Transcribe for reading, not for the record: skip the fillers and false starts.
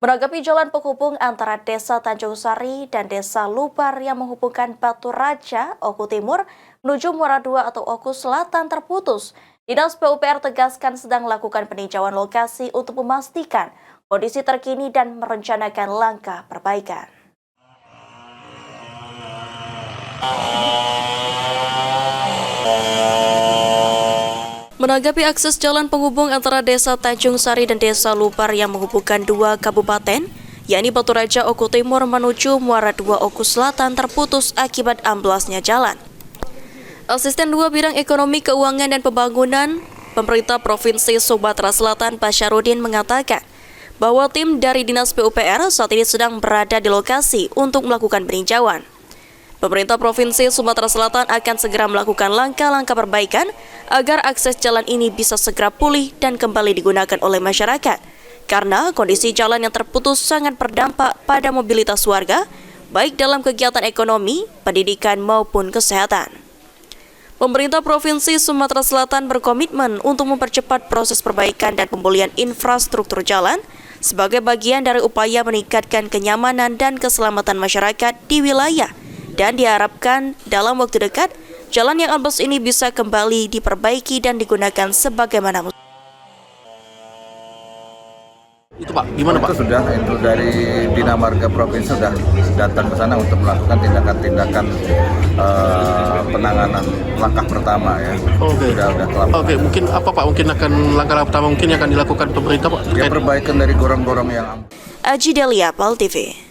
Menanggapi jalan penghubung antara Desa Tanjung Sari dan Desa Lubar yang menghubungkan Batu Raja, Oku Timur, menuju Muara II atau Oku Selatan terputus, Dinas PUPR tegaskan sedang melakukan peninjauan lokasi untuk memastikan kondisi terkini dan merencanakan langkah perbaikan. Menanggapi akses jalan penghubung antara Desa Tanjung Sari dan Desa Lubar yang menghubungkan dua kabupaten, yakni Batu Raja Oku Timur menuju Muara II Oku Selatan terputus akibat amblasnya jalan. Asisten 2 Bidang Ekonomi, Keuangan, dan Pembangunan Pemerintah Provinsi Sumatera Selatan Basyarudin mengatakan bahwa tim dari Dinas PUPR saat ini sedang berada di lokasi untuk melakukan peninjauan. Pemerintah Provinsi Sumatera Selatan akan segera melakukan langkah-langkah perbaikan agar akses jalan ini bisa segera pulih dan kembali digunakan oleh masyarakat. Karena kondisi jalan yang terputus sangat berdampak pada mobilitas warga, baik dalam kegiatan ekonomi, pendidikan, maupun kesehatan. Pemerintah Provinsi Sumatera Selatan berkomitmen untuk mempercepat proses perbaikan dan pemulihan infrastruktur jalan sebagai bagian dari upaya meningkatkan kenyamanan dan keselamatan masyarakat di wilayah. Dan diharapkan dalam waktu dekat, jalan yang ambles ini bisa kembali diperbaiki dan digunakan sebagaimana mestinya. Itu Pak, gimana Pak? Itu dari Bina Marga Provinsi sudah datang ke sana untuk melakukan tindakan-tindakan penanganan langkah pertama ya. Oke. Sudah kelapa. Oke, mungkin apa Pak? Mungkin akan langkah pertama mungkin yang akan dilakukan pemerintah Pak? Ya, perbaikan dari gorong-gorong yang Aji Delia, PAL TV.